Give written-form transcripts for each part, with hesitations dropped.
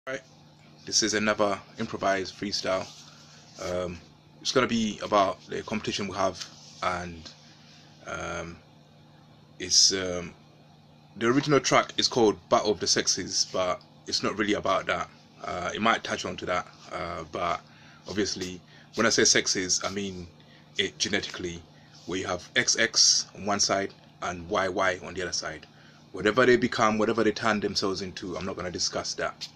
Right, this is another improvised freestyle. It's gonna be about the competition we have, and it's the original track is called Battle of the Sexes, but it's not really about that. It might touch on to that, but obviously when I say sexes, I mean it genetically, where you have XX on one side and YY on the other side. Whatever they become, whatever they turn themselves into, I'm not going to discuss that.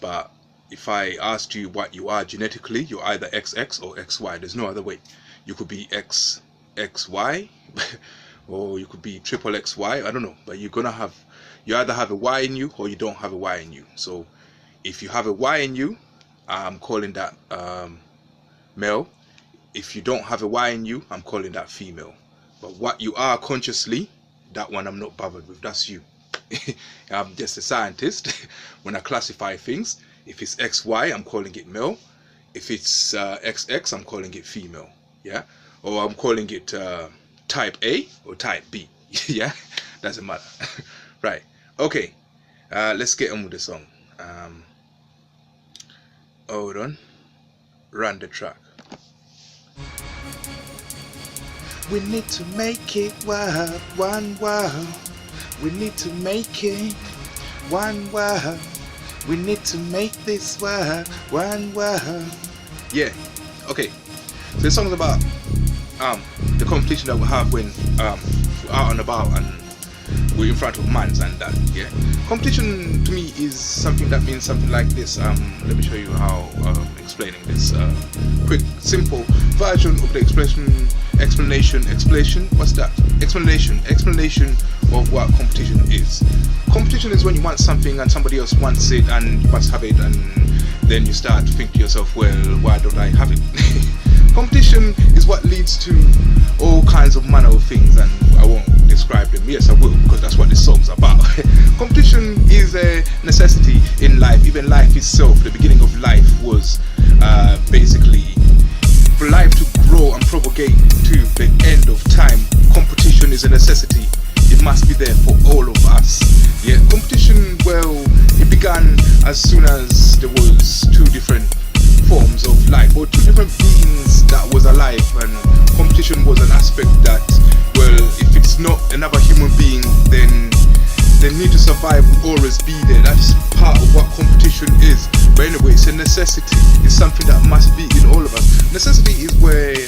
But if I asked you what you are genetically, you're either XX or XY. There's no other way. You could be XY or you could be triple XY. I don't know, but you either have a Y in you or you don't have a Y in you. So if you have a Y in you, I'm calling that male. If you don't have a Y in you, I'm calling that female. But what you are consciously, that one I'm not bothered with. That's you. I'm just a scientist. When I classify things, if it's XY, I'm calling it male. If it's XX, I'm calling it female. Yeah, or I'm calling it type A or type B. Yeah, doesn't matter. Right. Okay. Let's get on with the song. Hold on. Run the track. We need to make it world, one world. We need to make it one world. We need to make this world one world. Yeah, okay. So the song's about the competition that we have when we're out and about and we're in front of mans and that. Yeah, competition to me is something that means something like this. Let me show you how explaining this. Quick, simple version of the explanation. What's that? Explanation of what competition is. Competition is when you want something and somebody else wants it and you must have it, and then you start to think to yourself, well, why don't I have it? Competition is what leads to all kinds of manner of things, and I won't describe them. Yes, I will, because that's what this song's about. Competition is a necessity in life. Even life itself, the beginning of life was basically for life to grow and propagate to the end of time. Competition is a necessity. It must be there for all of us. Yeah, competition, well, it began as soon as there was two different forms of life, or two different beings that was alive, and competition was an aspect that, well, if it's not another human being, then they need to survive, will always be there. That's part of what competition is. But anyway, it's a necessity. It's something that must be in all of us. Necessity is where,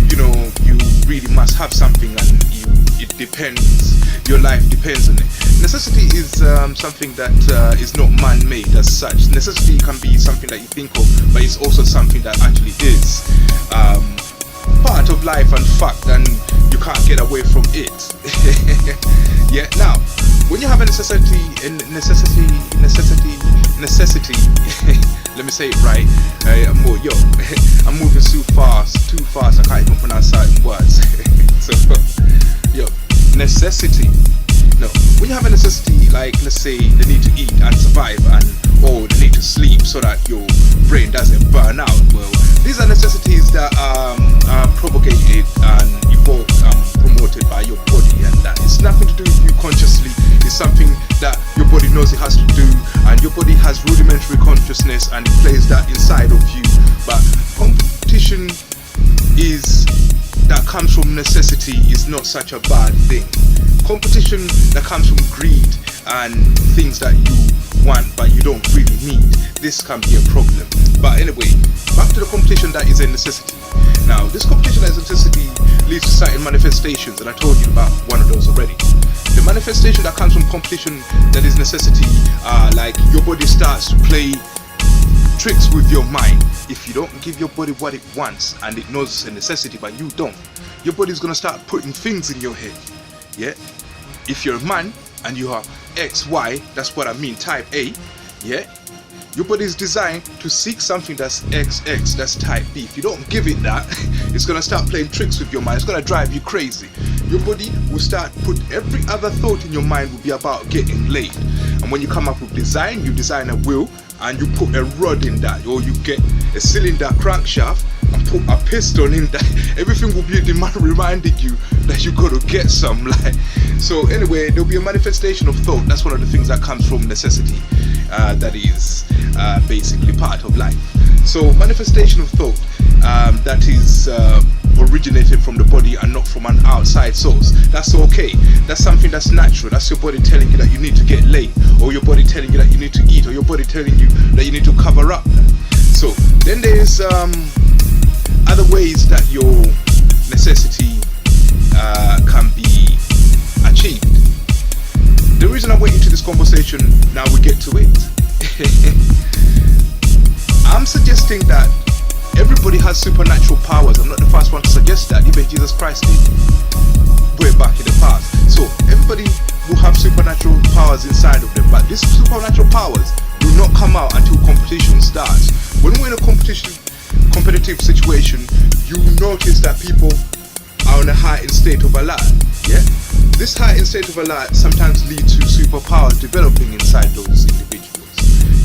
you know, you really must have something, and it depends. Your life depends on it. Necessity is something that is not man-made as such. Necessity can be something that you think of, but it's also something that actually is part of life and fact, and you can't get away from it. Yeah. Now, when you have a necessity, let me say it right. I'm moving too fast. I can't even pronounce certain words. So, necessity. No, when you have a necessity, like let's say the need to eat and survive, or the need to sleep so that your brain doesn't burn out. Well, these are necessities that are propagated and evolved and promoted by your body, and that it's nothing to do with you consciously. It's something that your body knows it has to do, and your body has rudimentary consciousness, and it plays that inside of you. But competition that comes from necessity is not such a bad thing. Competition that comes from greed and things that you want but you don't really need, this can be a problem. But anyway, back to the competition that is a necessity. Now, this competition as a necessity leads to certain manifestations, and I told you about one of those already. The manifestation that comes from competition that is necessity are like your body starts to play tricks with your mind. If you don't give your body what it wants and it knows it's a necessity but you don't, your body's gonna start putting things in your head. Yeah, if you're a man and you are XY, that's what I mean, type A. Yeah, your body is designed to seek something that's XX, that's type B. If you don't give it that, it's gonna start playing tricks with your mind. It's gonna drive you crazy. Your body will start put every other thought in your mind will be about getting laid. And when you come up with design, you design a wheel and you put a rod in that, or you get a cylinder crankshaft and put a piston in that. Everything will be reminding you that you gotta get some, like. So anyway, there'll be a manifestation of thought. That's one of the things that comes from necessity. that is basically part of life. So manifestation of thought that is originated from the body and not from an outside source, that's okay. That's something that's natural. That's your body telling you that you need to get laid, or your body telling you that you need to eat, or your body telling you that you need to cover up. So then there's other ways that your necessity can be achieved. The reason I went into this conversation, now we get to it. I'm suggesting that everybody has supernatural powers. I'm not the first one to suggest that. Even Jesus Christ did way back in the past. So everybody will have supernatural powers inside of them, but these supernatural powers do not come out until competition starts. When we're in a competitive situation, you notice that people are in a heightened state of alert. Yeah, this heightened state of alert sometimes leads to superpowers developing inside those individuals.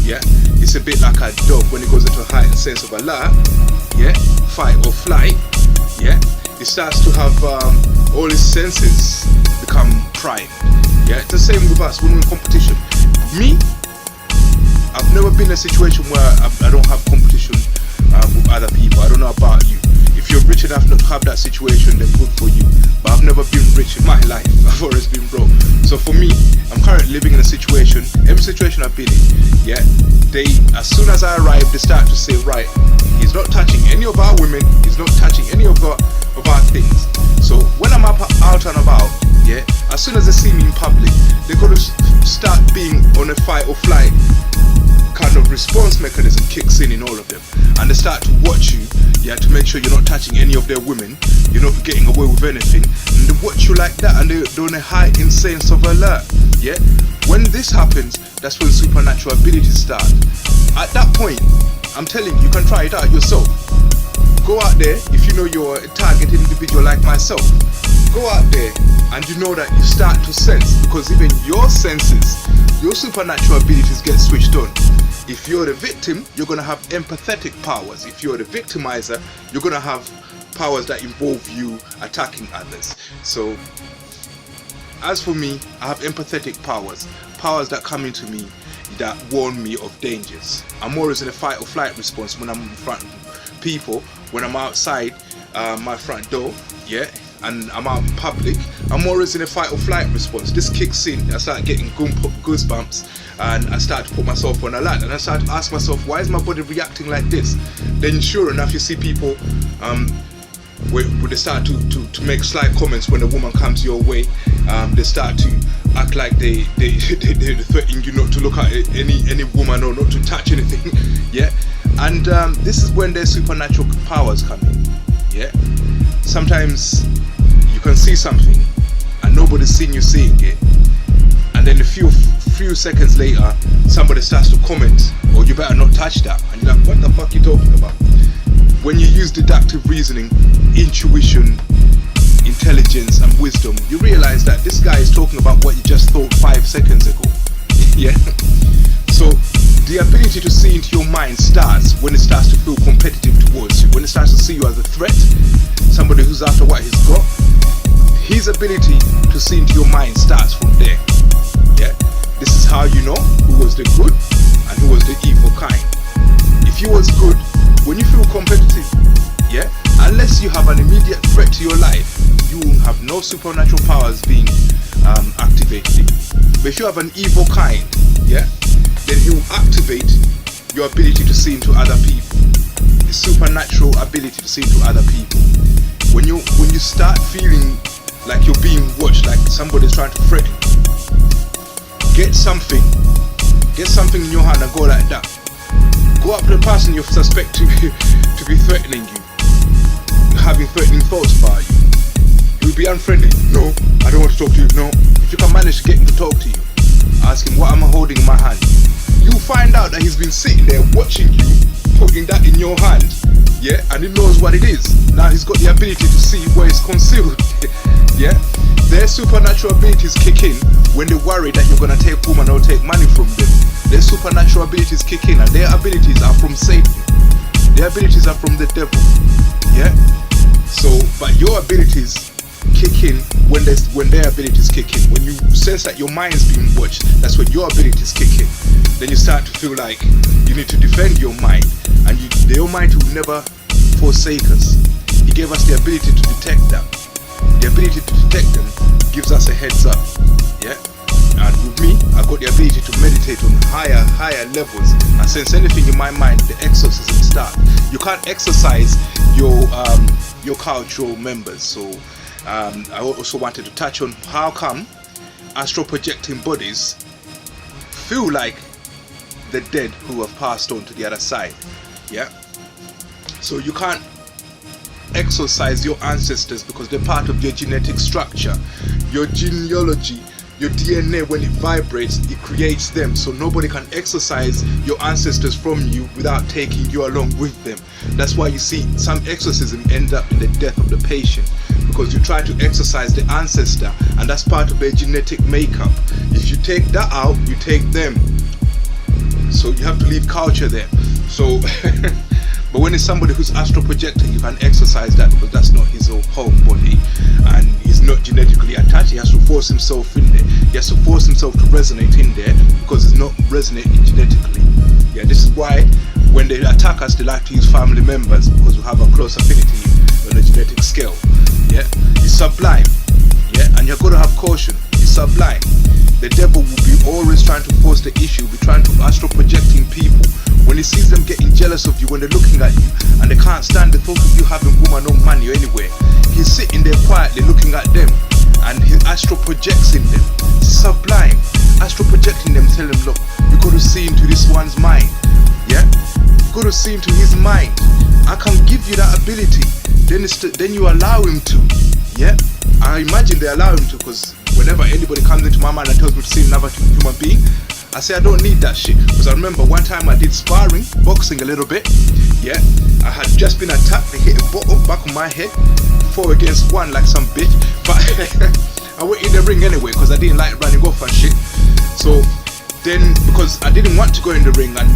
Yeah, it's a bit like a dog when it goes into a heightened sense of alert. Yeah, fight or flight. Yeah, it starts to have all its senses become primed. Yeah, it's the same with us when we're in competition. Me, I've never been in a situation where I don't have competition with other people. I don't know about you. If you're rich enough not to have that situation, then good for you. But I've never been rich in my life. I've always been broke. So for me, I'm currently living in a situation, every situation I've been in, yeah, as soon as I arrive, they start to say, right, he's not touching any of our women, he's not touching any of our things. So when I'm out and about, yeah, as soon as they see me in public, they're going to start being on a fight or flight kind of response mechanism kicks in all of them, and they start to watch you, yeah, to make sure you're not touching any of their women, you're not getting away with anything, and they watch you like that, and they're on a heightened sense of alert. Yeah, when this happens, that's when supernatural abilities start. At that point, I'm telling you, you can try it out yourself. Go out there, if you know you're a targeted individual like myself, go out there and you know that you start to sense, because even your senses, your supernatural abilities get switched on. If you're the victim, you're going to have empathetic powers. If you're the victimizer, you're going to have powers that involve you attacking others. So, as for me, I have empathetic powers. Powers that come into me that warn me of dangers. I'm always in a fight or flight response when I'm in front of people. When I'm outside my front door, yeah, and I'm out in public, I'm always in a fight or flight response. This kicks in, I start getting goosebumps, and I start to put myself on alert, and I start to ask myself, why is my body reacting like this? Then sure enough, you see people where they start to make slight comments when a woman comes your way. They start to act like they threaten you not to look at any woman or not to touch anything. Yeah, and this is when their supernatural powers come in. Yeah, sometimes you can see something and nobody's seen you seeing it, and then a few seconds later somebody starts to comment, oh, you better not touch that, and you're like, what the fuck are you talking about? When you use deductive reasoning, intuition, intelligence and wisdom, you realize that this guy is talking about what you just thought 5 seconds ago. Yeah. So the ability to see into your mind starts when it starts to feel competitive towards you, when it starts to see you as a threat, somebody who's after what he's got. His ability to see into your mind starts from there. Yeah. This is how you know who was the good and who was the evil kind. If you was good, when you feel competitive, yeah, unless you have an immediate threat to your life, you will have no supernatural powers being activated. But if you have an evil kind, yeah, then he will activate your ability to see into other people, the supernatural ability to see into other people. When you start feeling like you're being watched, like somebody's trying to threaten you, get something in your hand and go like that. Go up to the person you suspect to be threatening you, having threatening thoughts about you. You'll be unfriendly. No, I don't want to talk to you. No. If you can manage to get him to talk to you, ask him, what am I holding in my hand? You'll find out that he's been sitting there watching you, putting that in your hand, yeah, and he knows what it is. Now he's got the ability to see where it's concealed. Yeah, their supernatural abilities kick in when they worry that you're gonna take woman or take money from them. Their supernatural abilities kick in, and their abilities are from Satan. Their abilities are from the devil. Yeah. So, but your abilities kick in when their abilities kick in. When you sense that your mind's being watched, that's when your abilities kick in. Then you start to feel like you need to defend your mind, and your mind will never forsake us. He gave us the ability to detect that. The ability to detect them gives us a heads up. Yeah. And with me, I've got the ability to meditate on higher levels and sense anything in my mind. The exorcism start. You can't exercise your cultural members. So I also wanted to touch on how come astral projecting bodies feel like the dead who have passed on to the other side. Yeah. So you can't exorcise your ancestors because they're part of your genetic structure, your genealogy. Your DNA, when it vibrates, it creates them. So nobody can exorcise your ancestors from you without taking you along with them. That's why you see some exorcism end up in the death of the patient, because you try to exorcise the ancestor, and that's part of their genetic makeup. If you take that out, you take them. So you have to leave culture there. So but when it's somebody who's astral projecting, you can exercise that, because that's not his home body, and he's not genetically attached. He has to force himself in there. He has to force himself to resonate in there, because it's not resonating genetically. Yeah, this is why when they attack us, they like to use family members, because we have a close affinity on a genetic scale. Yeah, it's sublime. Yeah, and you've got to have caution. It's sublime. The devil will be always trying to force the issue, be trying to astral projecting people. When he sees them getting jealous of you, when they're looking at you and they can't stand the thought of you having woman or money or anywhere, he's sitting there quietly looking at them, and he astral projects in them. It's sublime. Astral projecting them, tell them, look, you got to see into this one's mind. Yeah, you got to see into his mind. I can give you that ability. Then you allow him to. Yeah, I imagine they allow him to, because whenever anybody comes into my mind and tells me to see another human being, I say I don't need that shit. Because I remember one time I did sparring, boxing a little bit. Yeah, I had just been attacked. They hit a bottle back on my head, 4 against 1 like some bitch. But I went in the ring anyway, because I didn't like running off and shit. So then, because I didn't want to go in the ring, and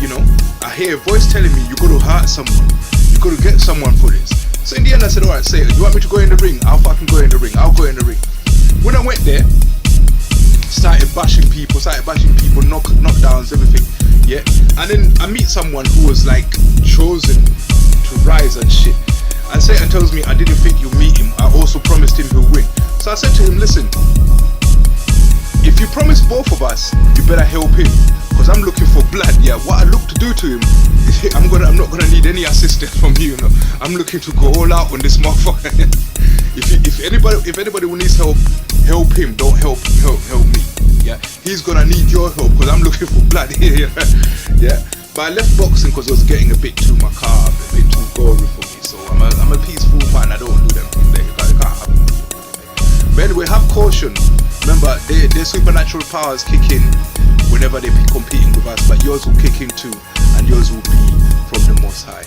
you know, I hear a voice telling me, you got to hurt someone, you got to get someone for this. So in the end I said, alright, say it. You want me to go in the ring? I'll fucking go in the ring. I'll go in the ring. When I went there, started bashing people, knockdowns, everything. Yeah, and then I meet someone who was like chosen to rise and shit, and Satan tells me, I didn't think you'd meet him, I also promised him he'll win. So I said to him, listen, if you promise both of us, you better help him, because I'm looking for blood. Yeah, what I look to do to him, I'm not gonna need any assistance from you, know. I'm looking to go all out on this motherfucker. If anybody who needs help, help him. Don't help me. Yeah, he's gonna need your help, because I'm looking for blood here. Yeah, but I left boxing because it was getting a bit too macabre, a bit too gory for me. So I'm a peaceful man. I don't do them things there. You can't have them. But anyway, have caution. Remember, their supernatural powers kick in whenever they're competing with us, but yours will kick in too, and yours will be from the Most High.